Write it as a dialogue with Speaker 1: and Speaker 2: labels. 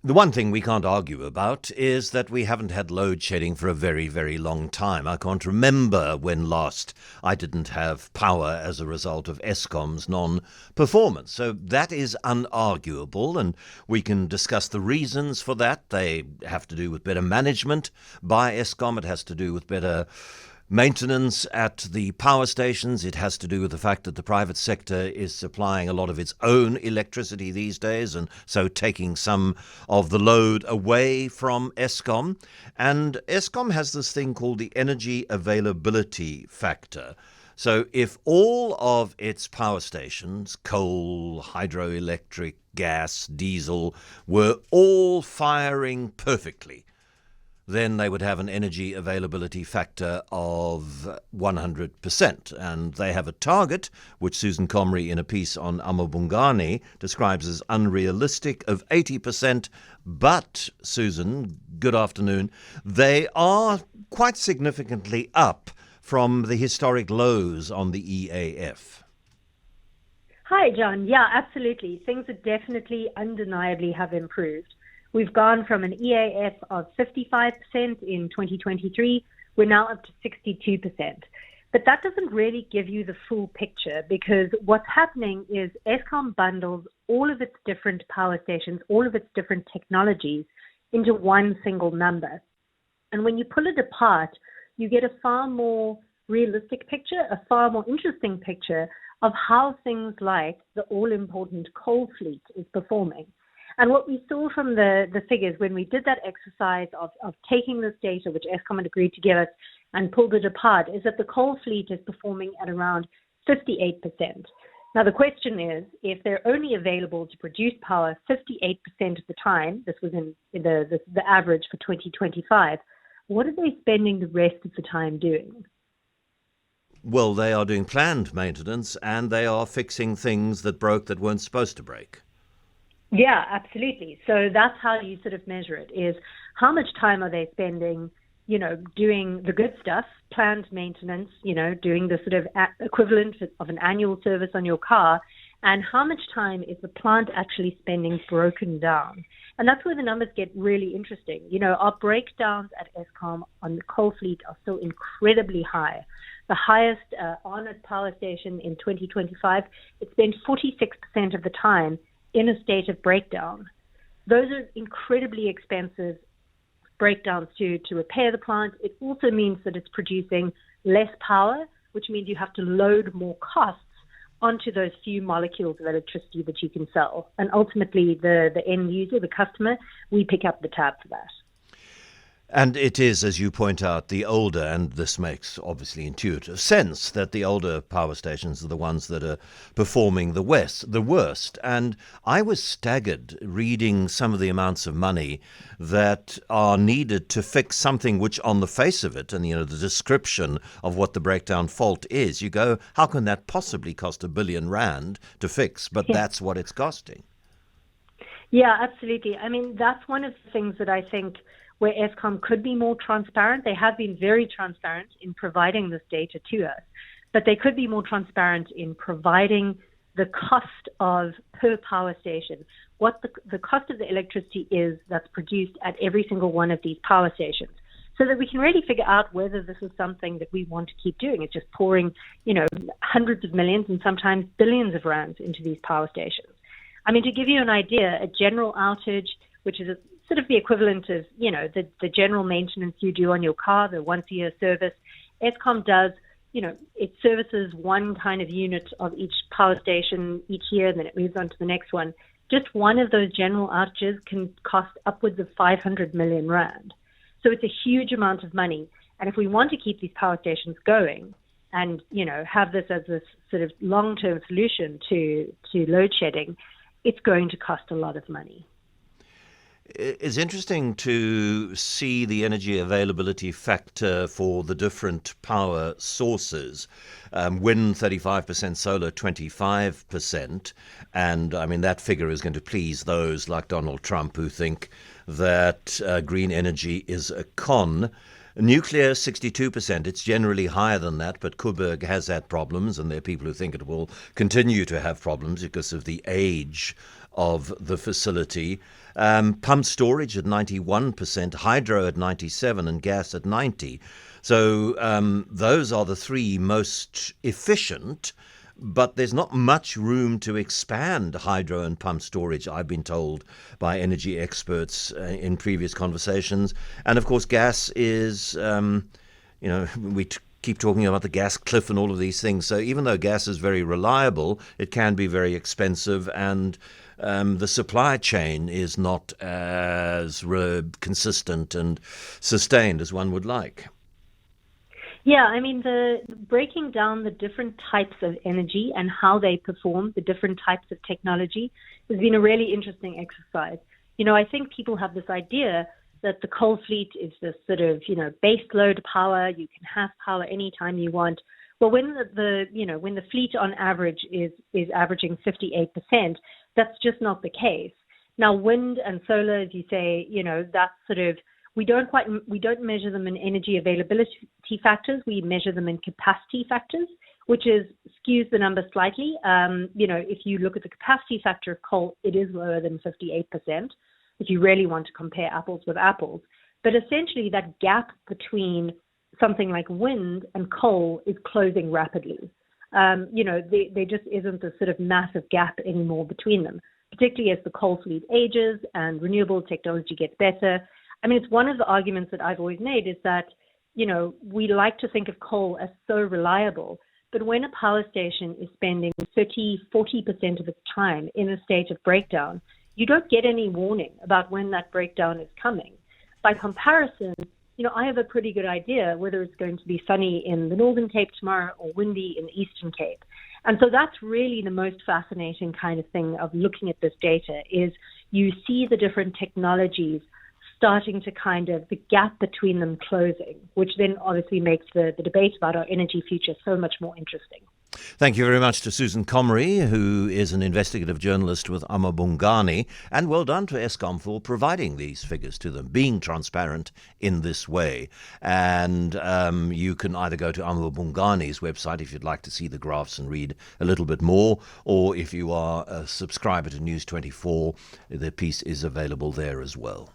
Speaker 1: The one thing we can't argue about is that we haven't had load shedding for a very, very long time. I can't remember when last I didn't have power as a result of Eskom's non-performance. So that is unarguable, and we can discuss the reasons for that. They have to do with better management by Eskom. It has to do with better maintenance at the power stations. It has to do with the fact that the private sector is supplying a lot of its own electricity these days, and so taking some of the load away from Eskom. And Eskom has this thing called the energy availability factor. So if all of its power stations, coal, hydroelectric, gas, diesel, were all firing perfectly, then they would have an energy availability factor of 100%. And they have a target, which Susan Comrie in a piece on Amabungani describes as unrealistic, of 80%. But, Susan, good afternoon, they are quite significantly up from the historic lows on the EAF.
Speaker 2: Hi, John. Yeah, absolutely. Things are definitely, undeniably have improved. We've gone from an EAF of 55% in 2023. We're now up to 62%. But that doesn't really give you the full picture, because what's happening is Eskom bundles all of its different power stations, all of its different technologies into one single number. And when you pull it apart, you get a far more realistic picture, a far more interesting picture of how things like the all-important coal fleet is performing. And what we saw from the figures when we did that exercise of taking this data, which Eskom had agreed to give us, and pulled it apart, is that the coal fleet is performing at around 58%. Now, the question is, if they're only available to produce power 58% of the time, this was in the average for 2025, what are they spending the rest of the time doing?
Speaker 1: Well, they are doing planned maintenance, and they are fixing things that broke that weren't supposed to break.
Speaker 2: Yeah, absolutely. So that's how you sort of measure it, is how much time are they spending, doing the good stuff, planned maintenance, doing the sort of equivalent of an annual service on your car, and how much time is the plant actually spending broken down? And that's where the numbers get really interesting. Our breakdowns at Eskom on the coal fleet are still incredibly high. The highest Arnott power station in 2025, it spent 46% of the time in a state of breakdown. Those are incredibly expensive breakdowns to repair the plant. It also means that it's producing less power, which means you have to load more costs onto those few molecules of electricity that you can sell. And ultimately, the end user, the customer, we pick up the tab for that.
Speaker 1: And it is, as you point out, the older, and this makes obviously intuitive sense, that the older power stations are the ones that are performing the worst. And I was staggered reading some of the amounts of money that are needed to fix something which, on the face of it, and the description of what the breakdown fault is, you go, how can that possibly cost R1 billion to fix? But that's what it's costing.
Speaker 2: Yeah, absolutely. I mean, that's one of the things that I think where Eskom could be more transparent. They have been very transparent in providing this data to us, but they could be more transparent in providing the cost of per power station, what the cost of the electricity is that's produced at every single one of these power stations, so that we can really figure out whether this is something that we want to keep doing. It's just pouring, hundreds of millions and sometimes billions of rands into these power stations. I mean, to give you an idea, a general outage, which is sort of the equivalent of, the general maintenance you do on your car, the once-a-year service, Eskom does, it services one kind of unit of each power station each year, and then it moves on to the next one. Just one of those general outages can cost upwards of 500 million rand. So it's a huge amount of money. And if we want to keep these power stations going and, have this as this sort of long-term solution to load shedding, it's going to cost a lot of money.
Speaker 1: It's interesting to see the energy availability factor for the different power sources. Wind 35%, solar 25%. And I mean, that figure is going to please those like Donald Trump who think that green energy is a con. Nuclear, 62%. It's generally higher than that, but Coburg has had problems, and there are people who think it will continue to have problems because of the age of the facility. Pumped storage at 91%, hydro at 97%, and gas at 90%. So those are the three most efficient, but there's not much room to expand hydro and pumped storage, I've been told by energy experts in previous conversations. And of course, gas is, we keep talking about the gas cliff and all of these things. So even though gas is very reliable, it can be very expensive, and the supply chain is not as consistent and sustained as one would like.
Speaker 2: Yeah, I mean, the breaking down the different types of energy and how they perform, the different types of technology, has been a really interesting exercise. I think people have this idea that the coal fleet is this sort of, base load power. You can have power anytime you want. Well, when when the fleet on average is averaging 58%, that's just not the case. Now, wind and solar, as you say, that's sort of, we don't measure them in energy availability factors. We measure them in capacity factors, which skews the number slightly. If you look at the capacity factor of coal, it is lower than 58%, if you really want to compare apples with apples. But essentially, that gap between something like wind and coal is closing rapidly. There just isn't a sort of massive gap anymore between them, particularly as the coal fleet ages and renewable technology gets better. I mean, it's one of the arguments that I've always made is that, we like to think of coal as so reliable, but when a power station is spending 40% of its time in a state of breakdown, you don't get any warning about when that breakdown is coming. By comparison, I have a pretty good idea whether it's going to be sunny in the Northern Cape tomorrow or windy in the Eastern Cape. And so that's really the most fascinating kind of thing of looking at this data, is you see the different technologies starting to the gap between them closing, which then obviously makes the debate about our energy future so much more interesting.
Speaker 1: Thank you very much to Susan Comrie, who is an investigative journalist with Amabungani, and well done to Eskom for providing these figures to them, being transparent in this way. And you can either go to Amabungani's website if you'd like to see the graphs and read a little bit more, or if you are a subscriber to News 24, the piece is available there as well.